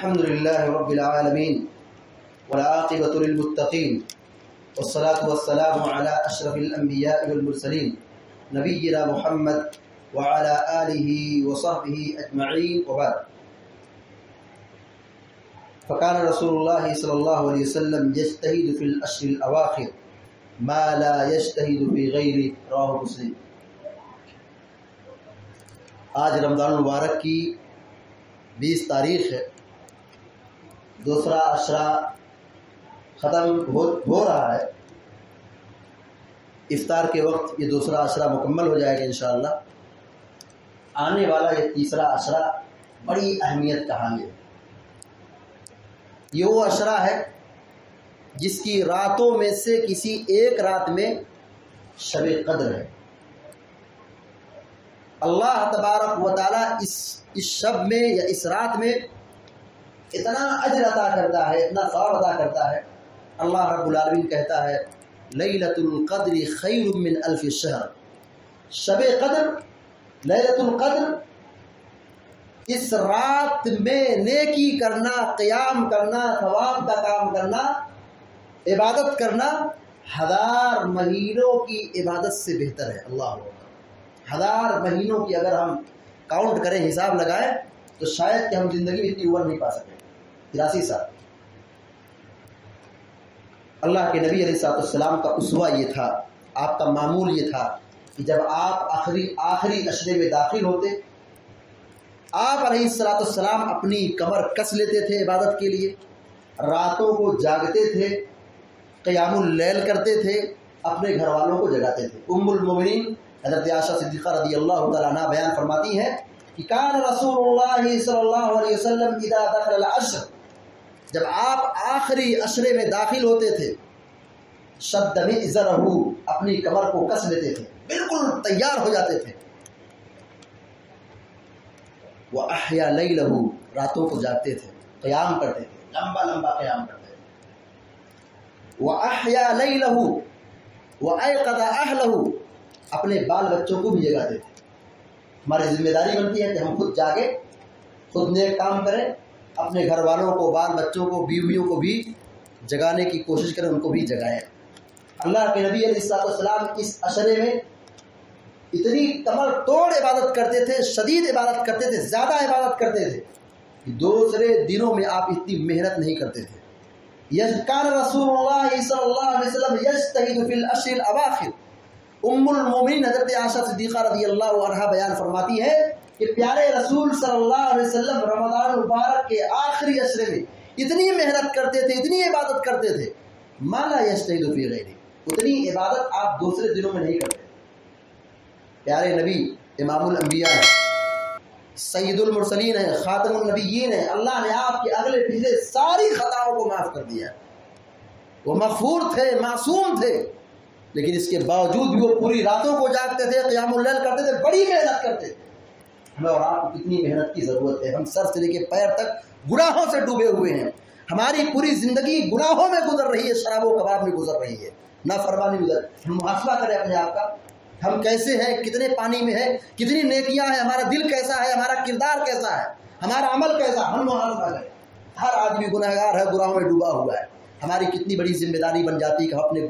الحمد لله رب العالمين والعاقبة للمتقين والصلاة والسلام على أشرف الأنبياء والمرسلين نبينا محمد وعلى آله وصحبه أجمعين وبعد. فكان رسول الله صلى الله عليه وسلم يجتهد في الأشهر الأواخر ما لا يجتهد في غيره. رواه مسلم. آج رمضان المبارک کی 20 تاریخ ہے. دوسرا عشرہ ختم ہو رہا ہے. افطار کے وقت یہ دوسرا عشرہ مکمل ہو جائے گا انشاءاللہ. آنے والا یہ تیسرا عشرہ بڑی اہمیت کا حامل ہے. یہ وہ عشرہ ہے جس کی راتوں میں سے کسی ایک رات میں شب قدر ہے. اللہ تبارک و تعالیٰ اس شب میں یا اس رات میں اتنا اجر عطا کرتا ہے, اتنا ثواب عطا کرتا ہے. اللہ رب العالمین کہتا ہے لیلۃ القدر خیر من الف شہر. شب قدر, لیلۃ القدر, اس رات میں نیکی کرنا, قیام کرنا, ثواب کا کام کرنا, عبادت کرنا 1000 مہینوں کی عبادت سے بہتر ہے. اللہ اکبر. 1000 مہینوں کی اگر ہم کاؤنٹ کریں, حساب لگائیں تو شاید کہ ہم زندگی میں اتنی عمر نہیں پا سکیں. 83 سال. اللہ کے نبی علیہ السلام کا اسوہ یہ تھا, آپ کا معمول یہ تھا کہ جب آپ آخری عشرے میں داخل ہوتے, آپ علیہ السلام اپنی کمر کس لیتے تھے عبادت کے لیے, راتوں کو جاگتے تھے, قیام اللیل کرتے تھے, اپنے گھر والوں کو جگاتے تھے. ام المومنین حضرت عائشہ صدیقہ رضی اللہ تعالیٰ عنہ بیان فرماتی ہیں کہ کان رسول اللہ صلی اللہ علیہ وسلم اذا دخل العشر, جب آپ آخری عشرے میں داخل ہوتے تھے, شد مئزرہ, اپنی کمر کو کس لیتے تھے, بالکل تیار ہو جاتے تھے. وَأَحْيَا لَيْلَهُ, راتوں کو جاگتے تھے, قیام کرتے تھے, لمبا لمبا قیام کرتے تھے. وَأَحْيَا لَيْلَهُ وَأَيْقَظَ أَهْلَهُ, اپنے بال بچوں کو بھی جگاتے تھے. ہماری ذمہ داری بنتی ہے کہ ہم خود جاگیں, خود نیک کام کریں, اپنے گھر والوں کو, بال بچوں کو, بیویوں کو بھی جگانے کی کوشش کریں, ان کو بھی جگائیں. اللہ کے نبی علیہ السلام اس عشرے میں اتنی کمر توڑ عبادت کرتے تھے, شدید عبادت کرتے تھے, زیادہ عبادت کرتے تھے کہ دوسرے دنوں میں آپ اتنی محنت نہیں کرتے تھے. کان رسول اللہ صلی اللہ علیہ وسلم یجتہد فی العشر الاواخر. ام المومنین حضرت عائشہ صدیقہ رضی اللہ عنہا بیان فرماتی ہے کہ پیارے رسول صلی اللہ علیہ وسلم رمضان المبارک کے آخری عشرے میں اتنی محنت کرتے تھے, اتنی عبادت کرتے تھے, ما لا یجتہد فی غیرہ, اتنی عبادت آپ دوسرے دنوں میں نہیں کرتے. پیارے نبی امام الانبیاء ہیں, سید المرسلین ہیں, خاتم النبیین ہیں. اللہ نے آپ کے اگلے پچھلے ساری خطاؤں کو معاف کر دیا. وہ مغفور تھے, معصوم تھے, لیکن اس کے باوجود بھی وہ پوری راتوں کو جاگتے تھے, قیام اللیل کرتے تھے, بڑی محنت کرتے تھے. ہمیں اور آپ کو کتنی محنت کی ضرورت ہے. ہم سر سے لے کے پیر تک گناہوں سے ڈوبے ہوئے ہیں. ہماری پوری زندگی گناہوں میں گزر رہی ہے, شراب و کباب میں گزر رہی ہے, نافرمانی میں گزر. ہم محاسبہ کریں اپنے آپ کا, ہم کیسے ہیں, کتنے پانی میں ہیں, کتنی نیکیاں ہیں, ہمارا دل کیسا ہے, ہمارا کردار کیسا ہے, ہمارا عمل کیسا. ہم محاسبہ کریں. ہر آدمی گنہگار ہے, گناہوں میں ڈوبا ہوا ہے. ہماری کتنی بڑی ذمہ داری بن جاتی ہے کہ ہم اپنے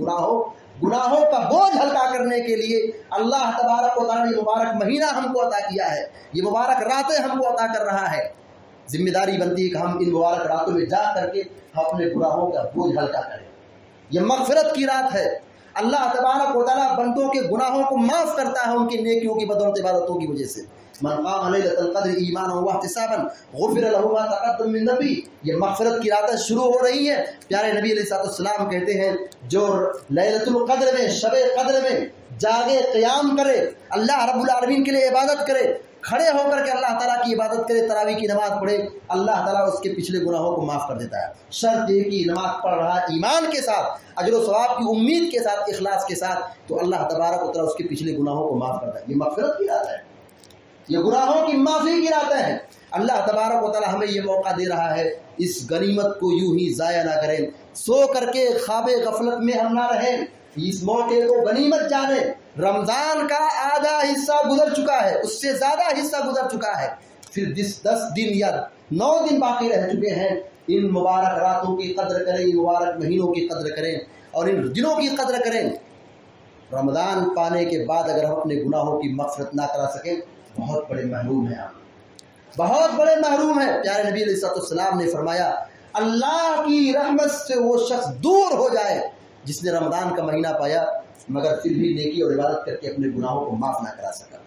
گناہوں کا بوجھ ہلکا کرنے کے لیے اللہ تبارک و تعالیٰ نے مبارک مہینہ ہم کو عطا کیا ہے, یہ مبارک راتیں ہم کو عطا کر رہا ہے. ذمہ داری بنتی ہے کہ ہم ان مبارک راتوں میں جا کر کے ہم اپنے گناہوں کا بوجھ ہلکا کریں. یہ مغفرت کی رات ہے. اللہ تبارک و تعالیٰ بندوں کے گناہوں کو معاف کرتا ہے ان کی نیکیوں کی بدولت عبادتوں کی وجہ سے. من قام لیلۃ القدر ایمانا واحتسابا غفر له ما تقدم من ذنبه. یہ مغفرت کی راتیں شروع ہو رہی ہیں. پیارے نبی علیہ السلام کہتے ہیں جو لیلۃ القدر میں, شب قدر میں جاگے, قیام کرے, اللہ رب العالمین کے لیے عبادت کرے, کھڑے ہو کر کے اللہ تعالیٰ کی عبادت کرے, تراویح کی نماز پڑھے, اللہ تعالیٰ اس کے پچھلے گناہوں کو معاف کر دیتا ہے. شرط یہ کہ نماز پڑھ رہا ایمان کے ساتھ, اجر و ثواب کی امید کے ساتھ, اخلاص کے ساتھ, تو اللہ تبارک و تعالیٰ اس کے پچھلے گناہوں کو معاف کرتا ہے. یہ مغفرت کی رات ہے, یہ گناہوں کی معافی کی راتیں ہیں. اللہ تبارک و تعالیٰ ہمیں یہ موقع دے رہا ہے, اس غنیمت کو یوں ہی ضائع نہ کریں. سو کر کے خواب غفلت میں ہم نہ رہیں, اس موقع کو غنیمت جانیں. رمضان کا آدھا حصہ گزر چکا ہے, اس سے زیادہ حصہ گزر چکا ہے. پھر جس 10 دن یا 9 دن باقی رہ چکے ہیں ان مبارک راتوں کی قدر کریں، ان مبارک مہینوں کی قدر کریں اور ان دنوں کی قدر کریں۔ رمضان پانے کے بعد اگر ہم اپنے گناہوں کی مغفرت نہ کرا سکیں بہت بڑے محروم ہیں، آپ بہت بڑے محروم ہیں۔ پیارے نبی علیہ السلام نے فرمایا اللہ کی رحمت سے وہ شخص دور ہو جائے جس نے رمضان کا مہینہ پایا مگر پھر بھی نیکی اور عبادت کر کے اپنے گناہوں کو معاف نہ کرا سکا،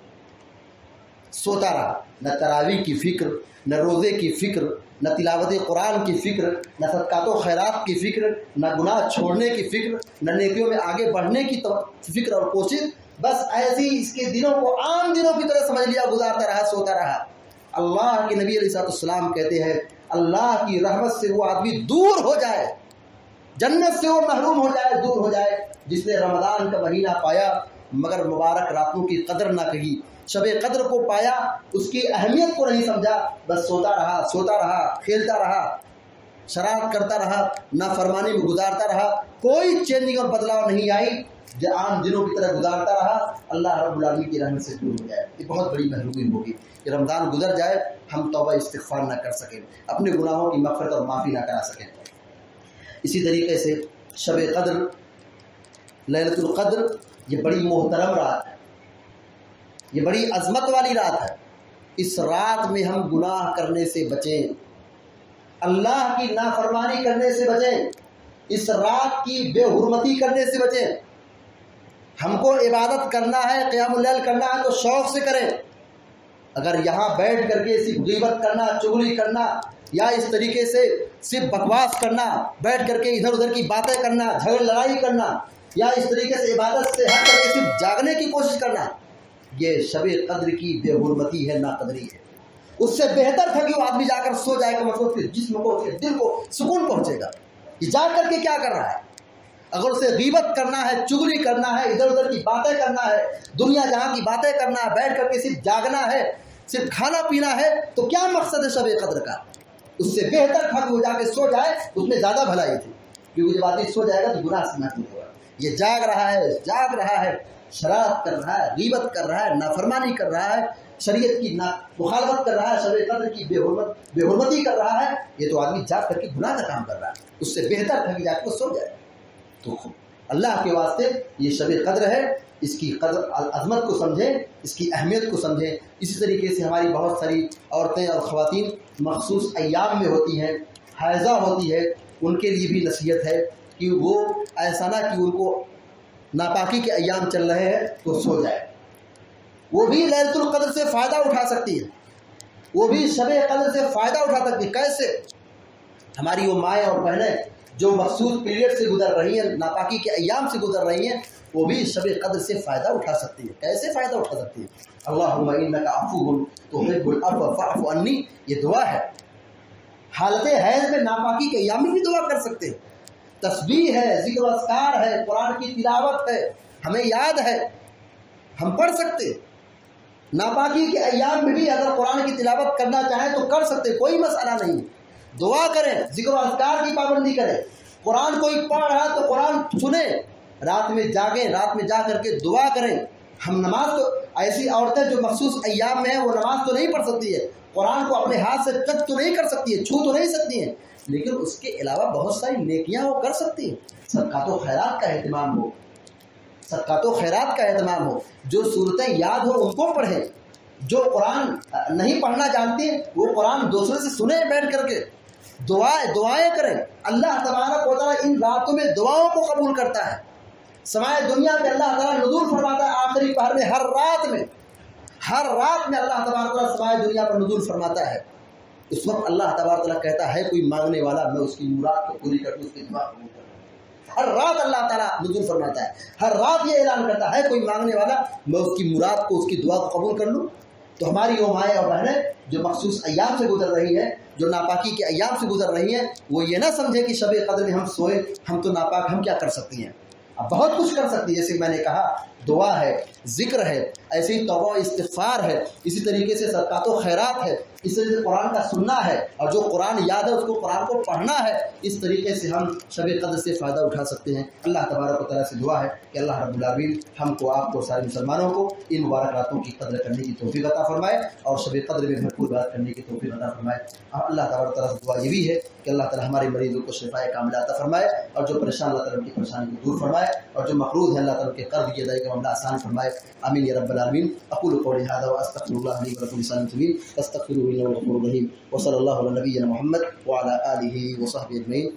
سوتا رہا، نہ تراویح کی فکر، نہ روزے کی فکر، نہ تلاوت قرآن کی فکر، نہ صدقات و خیرات کی فکر، نہ گناہ چھوڑنے کی فکر، نہ نیکیوں میں آگے بڑھنے کی فکر اور کوشش، بس ایسے ہی اس کے دنوں کو عام دنوں کی طرح سمجھ لیا، گزارتا رہا، سوتا رہا۔ اللہ کے نبی علیہ السلام کہتے ہیں اللہ کی رحمت سے وہ آدمی دور ہو جائے، جنت سے وہ محروم ہو جائے، دور ہو جائے جس نے رمضان کا مہینہ پایا مگر مبارک راتوں کی قدر نہ کی، شب قدر کو پایا اس کی اہمیت کو نہیں سمجھا، بس سوتا رہا، کھیلتا رہا، شرارت کرتا رہا، نافرمانی میں گزارتا رہا، کوئی چینجنگ اور بدلاؤ نہیں آئی، جو عام دنوں کی طرح گزارتا رہا، اللہ رب العالمین کی رحمت سے دور ہو جائے۔ یہ بہت بڑی محرومی ہوگی کہ رمضان گزر جائے ہم توبہ استغفار نہ کر سکیں، اپنے گناہوں کی مغفرت اور معافی نہ کرا سکیں۔ اسی طریقے سے شب قدر، لیلۃ القدر، یہ بڑی محترم رات ہے، یہ بڑی عظمت والی رات ہے۔ اس رات میں ہم گناہ کرنے سے بچیں، اللہ کی نافرمانی کرنے سے بچیں، اس رات کی بے حرمتی کرنے سے بچیں۔ ہم کو عبادت کرنا ہے، قیام اللیل کرنا ہے تو شوق سے کریں۔ اگر یہاں بیٹھ کر کے صرف غیبت کرنا، چغلی کرنا یا اس طریقے سے صرف بکواس کرنا، بیٹھ کر کے ادھر ادھر کی باتیں کرنا، جھگڑ لڑائی کرنا یا اس طریقے سے عبادت سے ہٹ کر کے صرف جاگنے کی کوشش کرنا، یہ شب قدر کی بے حرمتی ہے، ناقدری ہے۔ اس سے بہتر تھا کہ وہ آدمی جا کر سو جائے، کہ مطلب کہ جسم کو، اس کے دل کو سکون پہنچے گا۔ یہ جاگ کر کے کیا کر رہا ہے؟ اگر اسے غیبت کرنا ہے، چغلی کرنا ہے، ادھر ادھر کی باتیں کرنا ہے، دنیا جہاں کی باتیں کرنا ہے، بیٹھ کر کے صرف جاگنا ہے، صرف کھانا پینا ہے، تو کیا مقصد ہے شب قدر کا؟ اس سے بہتر تھا کہ وہ جا کے سو جائے، اس میں زیادہ بھلائی تھی، کیونکہ جب آدمی سو جائے گا تو گناہ سے محفوظ ہوگا۔ یہ جاگ رہا ہے، شرارت کر رہا ہے، غیبت کر رہا ہے، نافرمانی کر رہا ہے، شریعت کی مخالفت کر رہا ہے، شب قدر کی بے حرمتی کر رہا ہے، یہ تو آدمی جاگ کر کے گناہ کا کام کر رہا ہے۔ اس سے بہتر تھا کہ جا کے سو جائے۔ تو اللہ کے واسطے یہ شب قدر ہے، اس کی قدر عظمت کو سمجھیں، اس کی اہمیت کو سمجھیں۔ اسی طریقے سے ہماری بہت ساری عورتیں اور خواتین مخصوص ایام میں ہوتی ہیں، حائضہ ہوتی ہے، ان کے لیے بھی نصیحت ہے کہ وہ ایسا نہ کہ ان کو ناپاکی کے ایام چل رہے ہیں تو سو جائے، وہ بھی لیلۃ القدر سے فائدہ اٹھا سکتی ہے، وہ بھی شب قدر سے فائدہ اٹھا سکتی ہے۔ کیسے؟ ہماری وہ مائیں اور بہنیں جو مخصوص پیریڈ سے گزر رہی ہیں، ناپاکی کے ایام سے گزر رہی ہیں، وہ بھی شب قدر سے فائدہ اٹھا سکتی ہے۔ کیسے فائدہ اٹھا سکتی ہے؟ اللہم انک عفو تحب العفو فاعف عنی، یہ دعا ہے۔ حالت حیض میں ناپاکی کے ایام میں بھی دعا کر سکتے ہیں، تسبیح ہے، ذکر و اذکار ہے، قرآن کی تلاوت ہے، ہمیں یاد ہے، ہم پڑھ سکتے۔ ناپاکی کے ایام میں بھی اگر قرآن کی تلاوت کرنا چاہیں تو کر سکتے، کوئی مسئلہ نہیں۔ دعا کریں، ذکر و اذکار کی پابندی کریں، قرآن کوئی پڑھ رہا تو قرآن سنیں، رات میں جاگیں، رات میں جا کر کے دعا کریں۔ ہم نماز تو ایسی عورتیں جو مخصوص ایام میں ہیں وہ نماز تو نہیں پڑھ سکتی ہے، قرآن کو اپنے ہاتھ سے ٹچ تو نہیں کر سکتی ہے، چھو تو نہیں سکتی ہیں، لیکن اس کے علاوہ بہت ساری نیکیاں وہ کر سکتی ہیں۔ صدقات و خیرات کا اہتمام ہو، صدقات و خیرات کا اہتمام ہو، جو صورتیں یاد ہو ان کو پڑھیں، جو قرآن نہیں پڑھنا جانتے ہیں وہ قرآن دوسرے سے سنیں، بیٹھ کر کے دعائیں کریں۔ اللہ تبارک و تعالیٰ ان راتوں میں دعاؤں کو قبول کرتا ہے۔ سمائے دنیا میں اللہ تعالیٰ نزول فرماتا ہے، آخری پہر میں ہر رات میں اللہ تبارک و تعالیٰ سمائے دنیا پر نزول فرماتا ہے۔ اس وقت اللہ تبارک و تعالیٰ کہتا ہے کوئی مانگنے والا، میں اس کی مراد کو پوری کر دوں، اس کی دعا قبول کر دوں۔ ہر رات اللہ تعالیٰ نزول فرماتا ہے، ہر رات یہ اعلان کرتا ہے کوئی مانگنے والا، میں اس کی مراد کو، اس کی دعا کو قبول کر لوں۔ تو ہماری وہ مائیں اور بہنیں جو مخصوص ایام سے گزر رہی ہیں، جو ناپاکی کے ایام سے گزر رہی ہیں، وہ یہ نہ سمجھے کہ شب قدر میں ہم سوئے، ہم تو ناپاک، ہم کیا کر سکتی ہیں؟ اب بہت کچھ کر سکتی ہے، جیسے میں نے کہا دعا ہے، ذکر ہے، ایسے ہی توبہ و استغفار ہے، اسی طریقے سے صدقات و خیرات ہے، اس طریقے سے قرآن کا سننا ہے، اور جو قرآن یاد ہے اس کو قرآن کو پڑھنا ہے۔ اس طریقے سے ہم شب قدر سے فائدہ اٹھا سکتے ہیں۔ اللہ تبارک و تعالیٰ سے دعا ہے کہ اللہ رب العالمین ہم کو، آپ کو، سارے مسلمانوں کو ان مبارک راتوں کی قدر کرنے کی توفیق عطا فرمائے اور شب قدر میں بھرپور بات کرنے کی توفیق عطا فرمائے۔ اللہ تبارک و تعالیٰ سے دعا یہ بھی ہے کہ اللہ تعالیٰ ہمارے مریضوں کو شفائے کاملہ عطا فرمائے، اور جو پریشان اللہ تعالیٰ کی پریشانی کو دور فرمائے، اور جو مقروض ہے اللہ تعالیٰ کے قرض کی ادائیگی کا معاملہ آسان فرمائے۔ آمین یا رب العالمین۔ اقول قولی ھذا واستغفر اللہ لی ولکم لسائر المسلمین فاستغفروہ انہ هو الغفور الرحیم، وصلی اللہ علی نبینا محمد وعلی آلہ وصحبہ اجمعین۔